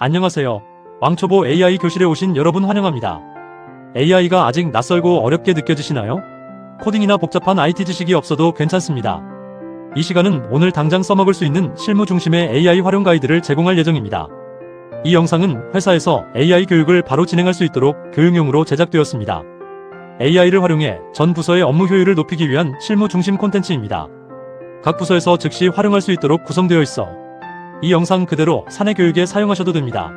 안녕하세요. 왕초보 AI 교실에 오신 여러분 환영합니다. AI가 아직 낯설고 어렵게 느껴지시나요? 코딩이나 복잡한 IT 지식이 없어도 괜찮습니다. 이 시간은 오늘 당장 써먹을 수 있는 실무 중심의 AI 활용 가이드를 제공할 예정입니다. 이 영상은 회사에서 AI 교육을 바로 진행할 수 있도록 교육용으로 제작되었습니다. AI를 활용해 전 부서의 업무 효율을 높이기 위한 실무 중심 콘텐츠입니다. 각 부서에서 즉시 활용할 수 있도록 구성되어 있어 이 영상 그대로 사내 교육에 사용하셔도 됩니다.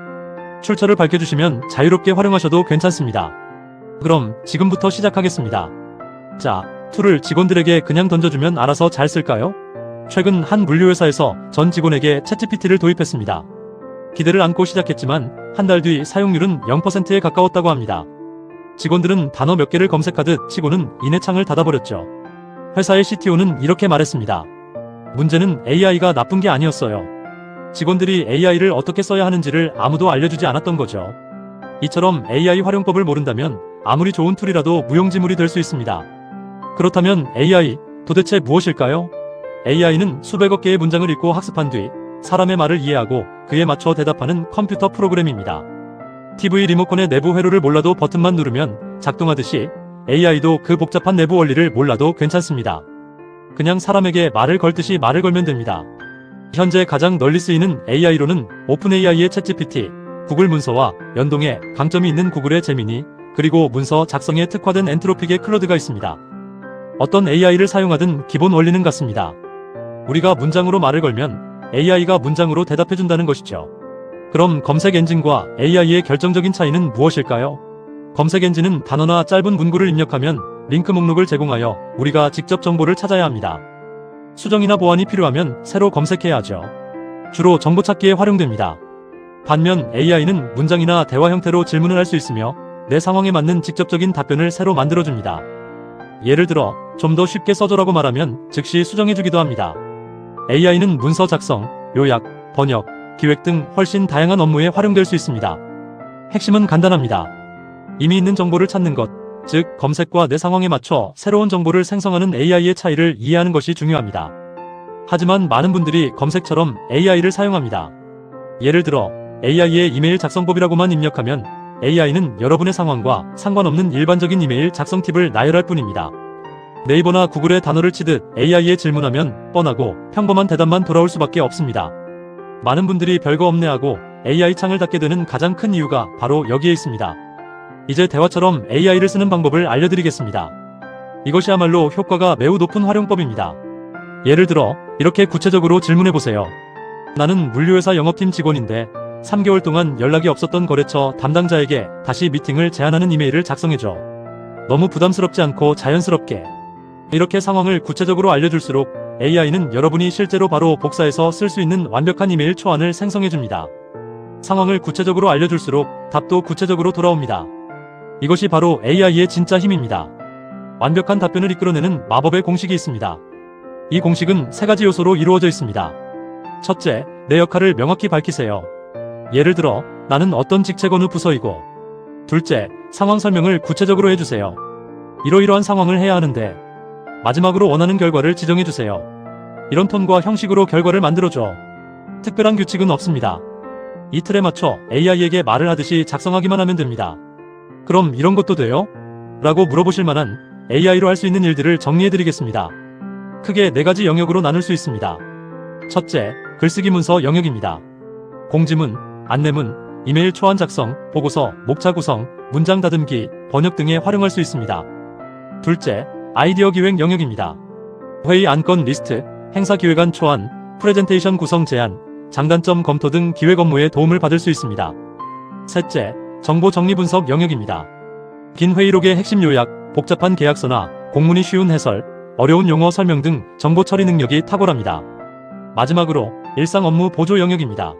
출처를 밝혀주시면 자유롭게 활용하셔도 괜찮습니다. 그럼 지금부터 시작하겠습니다. 자, 툴을 직원들에게 그냥 던져주면 알아서 잘 쓸까요? 최근 한 물류회사에서 전 직원에게 챗GPT를 도입했습니다. 기대를 안고 시작했지만 한 달 뒤 사용률은 0%에 가까웠다고 합니다. 직원들은 단어 몇 개를 검색하듯 치고는 이내 창을 닫아버렸죠. 회사의 CTO는 이렇게 말했습니다. 문제는 AI가 나쁜 게 아니었어요. 직원들이 AI를 어떻게 써야 하는지를 아무도 알려주지 않았던 거죠. 이처럼 AI 활용법을 모른다면 아무리 좋은 툴이라도 무용지물이 될 수 있습니다. 그렇다면 AI, 도대체 무엇일까요? AI는 수백억 개의 문장을 읽고 학습한 뒤 사람의 말을 이해하고 그에 맞춰 대답하는 컴퓨터 프로그램입니다. TV 리모컨의 내부 회로를 몰라도 버튼만 누르면 작동하듯이 AI도 그 복잡한 내부 원리를 몰라도 괜찮습니다. 그냥 사람에게 말을 걸듯이 말을 걸면 됩니다. 현재 가장 널리 쓰이는 AI로는 오픈AI의 챗GPT, 구글 문서와 연동해 강점이 있는 구글의 제미니, 그리고 문서 작성에 특화된 엔트로픽의 클로드가 있습니다. 어떤 AI를 사용하든 기본 원리는 같습니다. 우리가 문장으로 말을 걸면 AI가 문장으로 대답해준다는 것이죠. 그럼 검색 엔진과 AI의 결정적인 차이는 무엇일까요? 검색 엔진은 단어나 짧은 문구를 입력하면 링크 목록을 제공하여 우리가 직접 정보를 찾아야 합니다. 수정이나 보완이 필요하면 새로 검색해야 하죠. 주로 정보 찾기에 활용됩니다. 반면 AI는 문장이나 대화 형태로 질문을 할 수 있으며 내 상황에 맞는 직접적인 답변을 새로 만들어줍니다. 예를 들어 좀 더 쉽게 써줘라고 말하면 즉시 수정해주기도 합니다. AI는 문서 작성, 요약, 번역, 기획 등 훨씬 다양한 업무에 활용될 수 있습니다. 핵심은 간단합니다. 이미 있는 정보를 찾는 것, 즉 검색과 내 상황에 맞춰 새로운 정보를 생성하는 AI의 차이를 이해하는 것이 중요합니다. 하지만 많은 분들이 검색처럼 AI를 사용합니다. 예를 들어 AI의 이메일 작성법이라고만 입력하면 AI는 여러분의 상황과 상관없는 일반적인 이메일 작성 팁을 나열할 뿐입니다. 네이버나 구글에 단어를 치듯 AI에 질문하면 뻔하고 평범한 대답만 돌아올 수밖에 없습니다. 많은 분들이 별거 없네 하고 AI 창을 닫게 되는 가장 큰 이유가 바로 여기에 있습니다. 이제 대화처럼 AI를 쓰는 방법을 알려드리겠습니다. 이것이야말로 효과가 매우 높은 활용법입니다. 예를 들어 이렇게 구체적으로 질문해보세요. 나는 물류회사 영업팀 직원인데 3개월 동안 연락이 없었던 거래처 담당자에게 다시 미팅을 제안하는 이메일을 작성해줘. 너무 부담스럽지 않고 자연스럽게. 이렇게 상황을 구체적으로 알려줄수록 AI는 여러분이 실제로 바로 복사해서 쓸 수 있는 완벽한 이메일 초안을 생성해줍니다. 상황을 구체적으로 알려줄수록 답도 구체적으로 돌아옵니다. 이것이 바로 AI의 진짜 힘입니다. 완벽한 답변을 이끌어내는 마법의 공식이 있습니다. 이 공식은 3가지 요소로 이루어져 있습니다. 첫째, 내 역할을 명확히 밝히세요. 예를 들어 나는 어떤 직책 어느 부서이고. 둘째, 상황 설명을 구체적으로 해주세요. 이러이러한 상황을 해야 하는데. 마지막으로 원하는 결과를 지정해주세요. 이런 톤과 형식으로 결과를 만들어줘. 특별한 규칙은 없습니다. 이 틀에 맞춰 AI에게 말을 하듯이 작성하기만 하면 됩니다. 그럼 이런 것도 돼요? 라고 물어보실 만한 AI로 할 수 있는 일들을 정리해드리겠습니다. 크게 4가지 영역으로 나눌 수 있습니다. 첫째, 글쓰기 문서 영역입니다. 공지문, 안내문, 이메일 초안 작성, 보고서, 목차 구성, 문장 다듬기, 번역 등에 활용할 수 있습니다. 둘째, 아이디어 기획 영역입니다. 회의 안건 리스트, 행사 기획안 초안, 프레젠테이션 구성 제안, 장단점 검토 등 기획 업무에 도움을 받을 수 있습니다. 셋째, 정보 정리 분석 영역입니다. 긴 회의록의 핵심 요약, 복잡한 계약서나 공문이 쉬운 해설, 어려운 용어 설명 등 정보 처리 능력이 탁월합니다. 마지막으로 일상 업무 보조 영역입니다.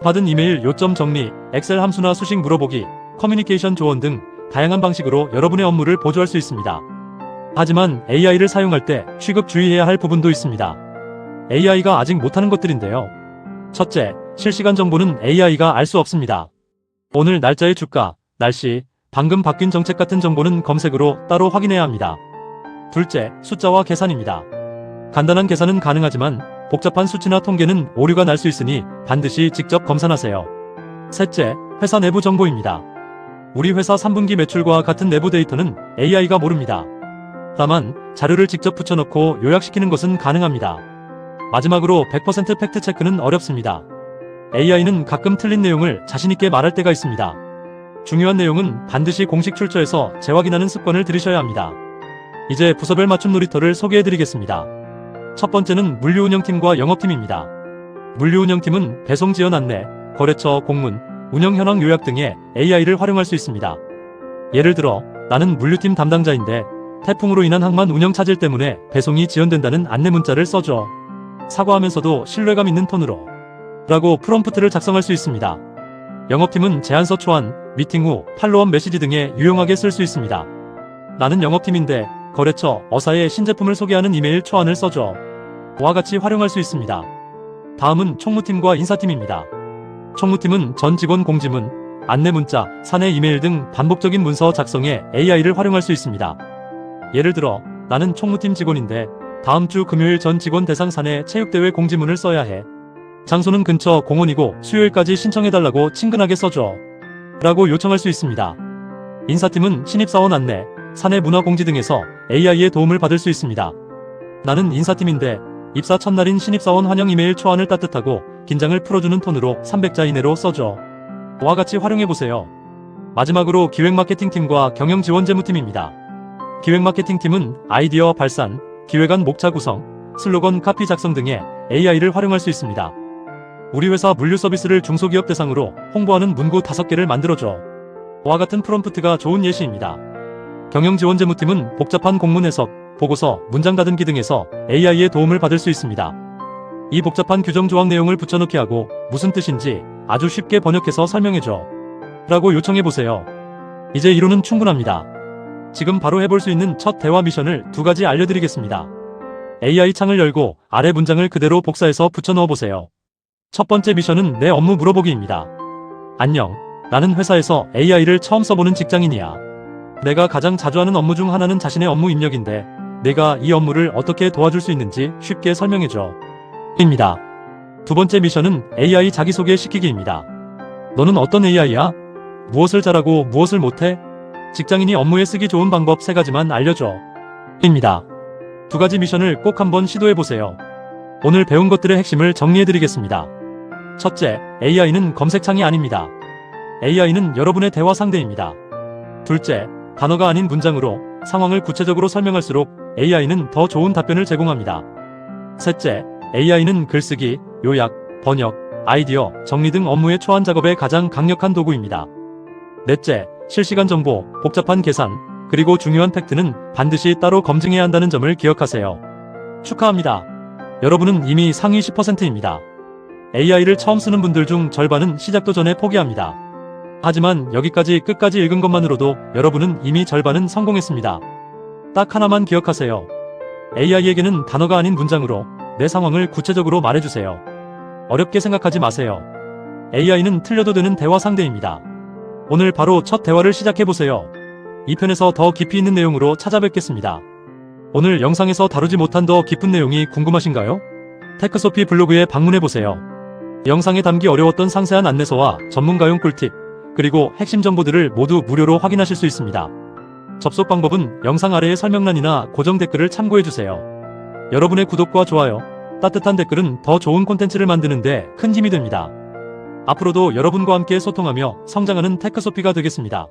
받은 이메일 요점 정리, 엑셀 함수나 수식 물어보기, 커뮤니케이션 조언 등 다양한 방식으로 여러분의 업무를 보조할 수 있습니다. 하지만 AI를 사용할 때 취급 주의해야 할 부분도 있습니다. AI가 아직 못하는 것들인데요. 첫째, 실시간 정보는 AI가 알 수 없습니다. 오늘 날짜의 주가, 날씨, 방금 바뀐 정책 같은 정보는 검색으로 따로 확인해야 합니다. 둘째, 숫자와 계산입니다. 간단한 계산은 가능하지만 복잡한 수치나 통계는 오류가 날 수 있으니 반드시 직접 검산하세요. 셋째, 회사 내부 정보입니다. 우리 회사 3분기 매출과 같은 내부 데이터는 AI가 모릅니다. 다만 자료를 직접 붙여넣고 요약시키는 것은 가능합니다. 마지막으로 100% 팩트체크는 어렵습니다. AI는 가끔 틀린 내용을 자신있게 말할 때가 있습니다. 중요한 내용은 반드시 공식 출처에서 재확인하는 습관을 들이셔야 합니다. 이제 부서별 맞춤 놀이터를 소개해드리겠습니다. 첫 번째는 물류운영팀과 영업팀입니다. 물류운영팀은 배송 지연 안내, 거래처 공문, 운영 현황 요약 등의 AI를 활용할 수 있습니다. 예를 들어 나는 물류팀 담당자인데 태풍으로 인한 항만 운영 차질 때문에 배송이 지연된다는 안내 문자를 써줘. 사과하면서도 신뢰감 있는 톤으로 라고 프롬프트를 작성할 수 있습니다. 영업팀은 제안서 초안, 미팅 후 팔로업 메시지 등에 유용하게 쓸 수 있습니다. 나는 영업팀인데 거래처, 어사의 신제품을 소개하는 이메일 초안을 써줘. 와 같이 활용할 수 있습니다. 다음은 총무팀과 인사팀입니다. 총무팀은 전 직원 공지문, 안내 문자, 사내 이메일 등 반복적인 문서 작성에 AI를 활용할 수 있습니다. 예를 들어 나는 총무팀 직원인데 다음 주 금요일 전 직원 대상 사내 체육대회 공지문을 써야 해. 장소는 근처 공원이고 수요일까지 신청해달라고 친근하게 써줘. 라고 요청할 수 있습니다. 인사팀은 신입사원 안내, 사내 문화 공지 등에서 AI의 도움을 받을 수 있습니다. 나는 인사팀인데 입사 첫날인 신입사원 환영 이메일 초안을 따뜻하고 긴장을 풀어주는 톤으로 300자 이내로 써줘. 와 같이 활용해보세요. 마지막으로 기획마케팅팀과 경영지원재무팀입니다. 기획마케팅팀은 아이디어 발산, 기획안 목차 구성, 슬로건 카피 작성 등의 AI를 활용할 수 있습니다. 우리 회사 물류 서비스를 중소기업 대상으로 홍보하는 문구 5개를 만들어줘. 와 같은 프롬프트가 좋은 예시입니다. 경영지원재무팀은 복잡한 공문 해석, 보고서, 문장 다듬기 등에서 AI의 도움을 받을 수 있습니다. 이 복잡한 규정 조항 내용을 붙여넣기 하고 무슨 뜻인지 아주 쉽게 번역해서 설명해줘. 라고 요청해보세요. 이제 이론은 충분합니다. 지금 바로 해볼 수 있는 첫 대화 미션을 2가지 알려드리겠습니다. AI 창을 열고 아래 문장을 그대로 복사해서 붙여넣어보세요. 첫 번째 미션은 내 업무 물어보기입니다. 안녕, 나는 회사에서 AI를 처음 써보는 직장인이야. 내가 가장 자주 하는 업무 중 하나는 자신의 업무 입력인데 내가 이 업무를 어떻게 도와줄 수 있는지 쉽게 설명해줘. 입니다. 두 번째 미션은 AI 자기소개 시키기입니다. 너는 어떤 AI야? 무엇을 잘하고 무엇을 못해? 직장인이 업무에 쓰기 좋은 방법 3가지만 알려줘. 입니다. 2가지 미션을 꼭 한번 시도해보세요. 오늘 배운 것들의 핵심을 정리해드리겠습니다. 첫째, AI는 검색창이 아닙니다. AI는 여러분의 대화 상대입니다. 둘째, 단어가 아닌 문장으로 상황을 구체적으로 설명할수록 AI는 더 좋은 답변을 제공합니다. 셋째, AI는 글쓰기, 요약, 번역, 아이디어, 정리 등 업무의 초안 작업에 가장 강력한 도구입니다. 넷째, 실시간 정보, 복잡한 계산, 그리고 중요한 팩트는 반드시 따로 검증해야 한다는 점을 기억하세요. 축하합니다. 여러분은 이미 상위 10%입니다. AI를 처음 쓰는 분들 중 절반은 시작도 전에 포기합니다. 하지만 여기까지 끝까지 읽은 것만으로도 여러분은 이미 절반은 성공했습니다. 딱 하나만 기억하세요. AI에게는 단어가 아닌 문장으로 내 상황을 구체적으로 말해주세요. 어렵게 생각하지 마세요. AI는 틀려도 되는 대화 상대입니다. 오늘 바로 첫 대화를 시작해보세요. 2편에서 더 깊이 있는 내용으로 찾아뵙겠습니다. 오늘 영상에서 다루지 못한 더 깊은 내용이 궁금하신가요? 테크소피 블로그에 방문해보세요. 영상에 담기 어려웠던 상세한 안내서와 전문가용 꿀팁, 그리고 핵심 정보들을 모두 무료로 확인하실 수 있습니다. 접속 방법은 영상 아래의 설명란이나 고정 댓글을 참고해주세요. 여러분의 구독과 좋아요, 따뜻한 댓글은 더 좋은 콘텐츠를 만드는데 큰 힘이 됩니다. 앞으로도 여러분과 함께 소통하며 성장하는 테크소피가 되겠습니다.